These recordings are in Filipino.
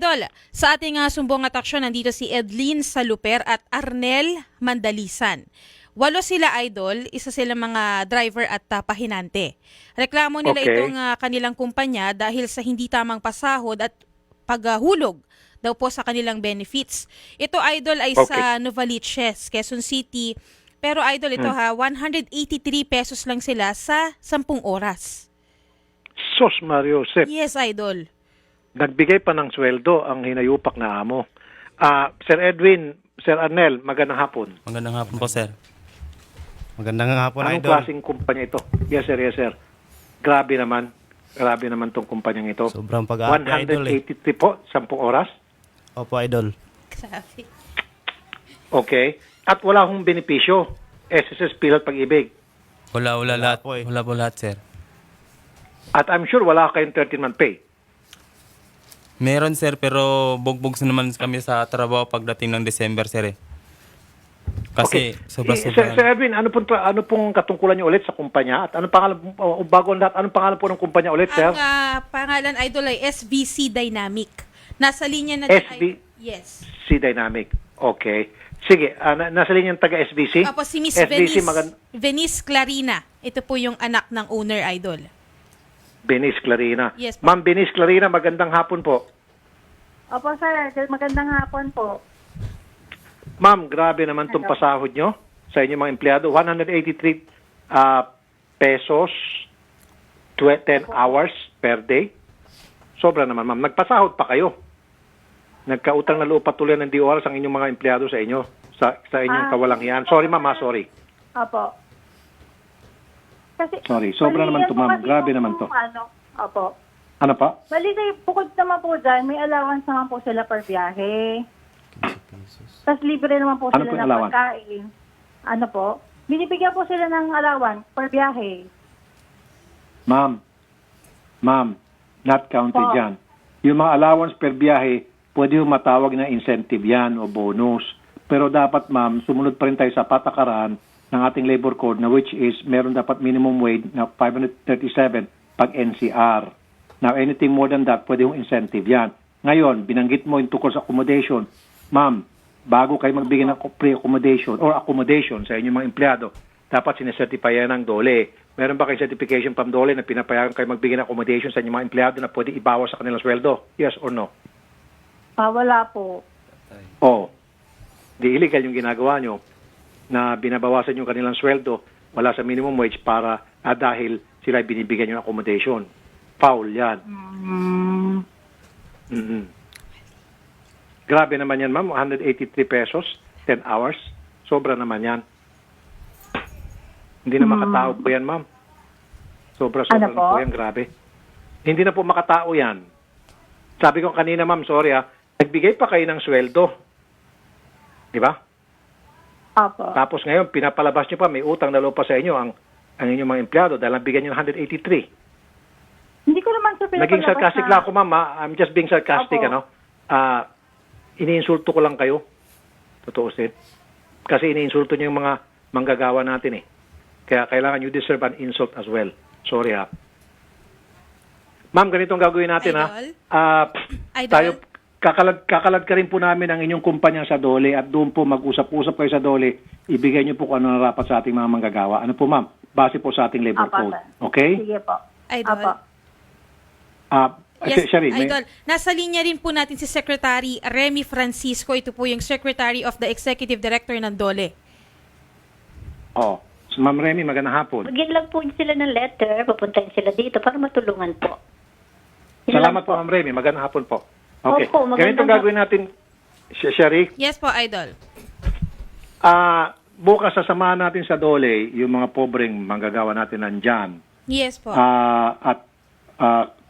Idol, sa ating sumbong at aksyon, nandito si Edlin Saluper at Arnel Mandalisan. 8 sila, Idol, isa sila mga driver at pahinante. Reklamo nila Okay. itong kanilang kumpanya dahil sa hindi tamang pasahod at paghulog daw po sa kanilang benefits. Ito, Idol, ay sa Novaliches, Quezon City. Pero Idol, ito 183 pesos lang sila sa 10 oras. Sos Mario Sep, Yes, Idol. nagbigay pa ng sweldo ang hinayupak na amo. Sir Edwin, Sir Arnel, magandang hapon. Magandang hapon po, sir. Magandang hapon, Anong Idol. klaseng kumpanya ito? Yes, sir, yes, sir. Grabe naman tong kumpanyang ito. Sobrang pag-aapi, Idol. 183 po, 10 oras. Opo, Idol. Grabe. Okay. At wala hong benepisyo. SSS, Pilat, Pag-ibig. Wala lahat. po eh. Wala po lahat, sir. At I'm sure wala kayong 13-month pay. Meron, sir, pero bugbog naman kami sa trabaho pagdating ng December, sir, eh. Kasi Sir sobra-sobra. Edwin, ano pong katungkulan niyo ulit sa kumpanya? At anong pangalan, bago ang lahat, anong pangalan po ng kumpanya ulit, sir? Ang pangalan, Idol, ay SVC Dynamic. Nasa linya na Yes. Si Dynamic. Okay. Sige, nasa linya ng taga-SBC? Apo, si Miss SBC, Venice Clarina. Ito po yung anak ng owner, Idol. Benice Clarina. Yes po. Ma'am Benice Clarina, magandang hapon po. Opo, sir. Magandang hapon po. Ma'am, grabe naman itong pasahod nyo sa inyong mga empleyado. 183 pesos, 10 hours per day. Sobra naman, ma'am. Nagpasahod pa kayo. Nagkautang na loob patuloy ng DOR ang inyong mga empleyado sa inyo. Sa inyong kawalangian. Sorry, ma'am. Sorry. Opo. Kasi, Sorry, sobra naman to, ma'am. kasi Grabe yung naman to. Opo. Ano pa? Bali, bukod naman po dyan, may allowance naman po sila per biyahe. Tapos libre naman po Ano sila po yung ng allowance? pagkain. Ano po? Binibigyan po sila ng allowance per biyahe. Ma'am, not counted Po. yan. Yung mga allowance per biyahe, pwede yung matawag na incentive yan o bonus. Pero dapat, ma'am, sumunod pa rin tayo sa patakaran ng ating labor code na which is meron dapat minimum wage na 537 pag NCR. Now, anything more than that, pwede yung incentive yan. Ngayon, binanggit mo yung tukol sa accommodation. Ma'am, bago kayo magbigay ng pre-accommodation or accommodation sa inyong mga empleyado, dapat sinecertify yan ng DOLE. Meron ba kayong certification from DOLE na pinapayagan kayo magbigay ng accommodation sa inyong mga empleyado na pwede ibawas sa kanilang sweldo? Yes or no? Wala po. Oh, di illegal yung ginagawa nyo na binabawasan yung kanilang sweldo wala sa minimum wage para dahil sila binibigyan yung accommodation. Foul yan. Mhm. Grabe naman yan, ma'am. 183 pesos, 10 hours. Sobra naman yan. Hindi na makatao po yan, ma'am. Sobra-sobra Ano na po po? yan. Grabe. Hindi na po makatao yan. Sabi ko kanina, ma'am, sorry nagbigay pa kayo ng sweldo. Di ba? Opo. Tapos ngayon, pinapalabas nyo pa, may utang na loob pa sa inyo ang inyong mga empleyado dahil nabigyan nyo ng 183. Hindi ko naman sa Naging sarcastic lang ako, ma'am. I'm just being sarcastic, Opo. Iniinsulto ko lang kayo. Totoo, Sid. Kasi iniinsulto nyo yung mga manggagawa natin eh. Kaya kailangan you deserve an insult as well. Sorry, Ma'am, ganito ang gagawin natin, Idol? Idol? Tayo, kakalad ka rin po namin ang inyong kumpanya sa DOLE at doon po mag-usap-usap kayo sa DOLE. Ibigay nyo po kung ano narapat sa ating mga manggagawa. Ano po, ma'am? Base po sa ating labor Opo, code. sir. Okay? Sige po. Idol? Opo. Yes, Sherry, may- Idol. Nasa linya rin po natin si Secretary Remy Francisco. Ito po yung Secretary of the Executive Director ng DOLE. Oh. So, Ma'am Remy, magandang hapon. Bigyan lang po sila ng letter, papuntahin sila dito para matulungan po. Yun Salamat lang po, Ma'am Remy. Magandang hapon po. Okay. Opo, magandang Ganito ang gagawin natin, Sherry. Yes po, Idol. Bukas sasamahan natin sa DOLE yung mga pobreng manggagawa natin nandyan. Yes po. At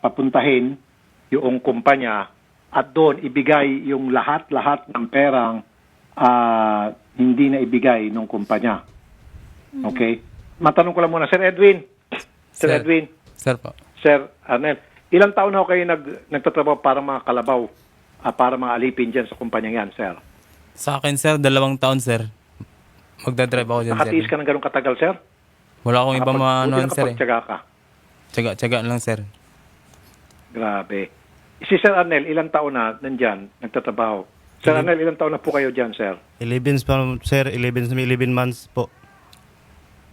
papuntahin yung kumpanya at doon ibigay yung lahat-lahat ng perang hindi na ibigay ng kumpanya. Okay? Matanong ko lang muna, Sir Edwin. Sir Edwin. Sir po. Sir Arnel, ilang taon na ho kayo nagtatrabaho para mga kalabaw, para mga alipin dyan sa kumpanyang yan, sir? Sa akin, sir, 2 taon, sir. Magdadrive ako dyan, Nakatiis sir. ka ng ganun katagal, sir? Wala akong ibang Buti sir, eh. nakapagtyaga ka. Tsaga lang, sir. Grabe. Si Sir Arnel, ilang taon na nandyan, nagtatrabaho? Sir Arnel, ilang taon na po kayo dyan, sir? 11 pa, sir. 11 months po.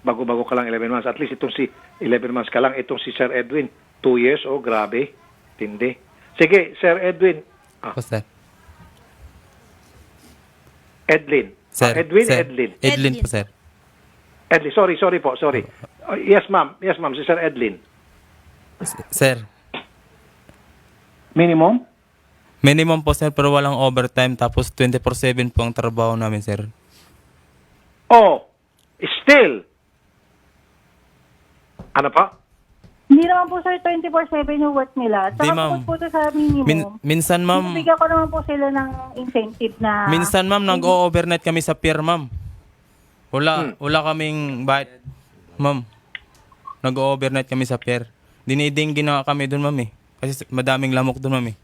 Bago-bago ka lang 11 months. At least itong si 11 months ka lang. Itong si Sir Edwin, 2 years. Oh, grabe. Tindi. Sige, Sir Edwin. Po, sir. Edlin. Sir, Edwin, sir. Edlin. Edlin po, sir. Edlin, sorry po, sorry. Yes, ma'am. Yes, ma'am. Si Sir Edlin. Sir, Minimum? minimum po, sir, pero walang overtime. Tapos 24/7 po ang trabaho namin, sir. Oh, still. Ano pa? Hindi naman po sir 24/7 yung work nila. Di, Saka ma'am. po to sa minimum. Minsan, ma'am, Bibigyan ko naman po sila ng incentive na... minsan, ma'am, nag-o-overnight kami sa pier, ma'am. Wala kaming bayad. Ma'am, nag-o-overnight kami sa pier. Dinidinggi na kami doon, ma'am, eh. Kasi madaming lamok doon, ma'am, eh.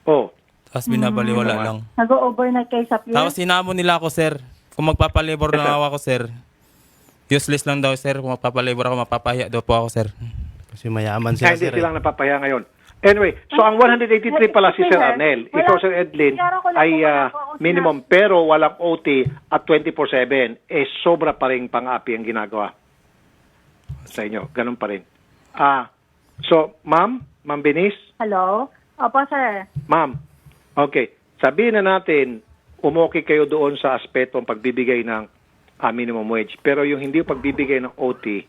Oh, Tapos binabaliwala lang. Nag-overnight kayo sa pier. Tapos sinamon nila ako, sir. Kung magpapalibor na ako, sir. Useless lang daw, sir. Kung magpapalibor ako, mapapahiya daw po ako, sir. Kasi mayaman kaya sila, hindi sir. silang napapaya ngayon. Anyway, so ang 183 pala si Sir Arnel. Ikaw, Sir Edlin, ay minimum pero walang OT at 24/7. Sobra pa rin pang-api ang ginagawa sa inyo. Ganun pa rin. So, Ma'am Binis? Hello? Opo sir. Ma'am, okay. Sabihin na natin, umokay kayo doon sa aspeto ng pagbibigay ng minimum wage. Pero yung hindi pagbibigay ng OT,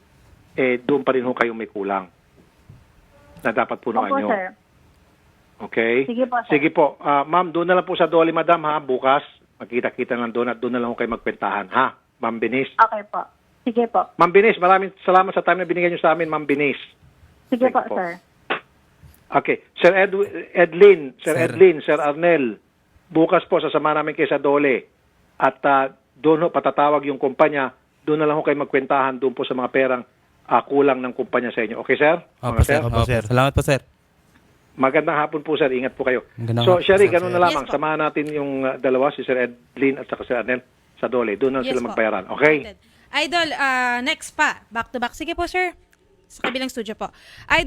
doon pa rin ho kayo may kulang na dapat punuan Opo nyo. sir. Okay? Sige po, sir. Sige po. Ma'am, doon na lang po sa Dolly, madam, ha? Bukas, magkita-kita lang doon at doon na lang ho kayo magkwentahan, ha? Ma'am Binis. Okay po. Sige po. Ma'am Binis, maraming salamat sa time na binigyan nyo sa amin, Ma'am Binis. Sige Thank po you po. sir. Okay. Sir Edlin, Sir Sir. Edlin, Sir Arnel, bukas po sasama namin kayo sa Dole. At doon ho patatawag yung kumpanya, doon na lang ho kayo magkwentahan doon po sa mga perang kulang ng kumpanya sa inyo. Okay, sir? Opo, Mga sir. Opo, Opo. sir. Salamat po, sir. Magandang hapon po, sir. Ingat po kayo. Magandang So, hapon, Sherry, sir. ganun na lamang. Yes po. Samahan natin yung dalawa, si Sir Edlin at saka Sir Arnel sa Dole. Doon na Yes sila po. magbayaran. Okay? Idol, next pa. Back to back. Sige po, sir. Sa kabilang studio po.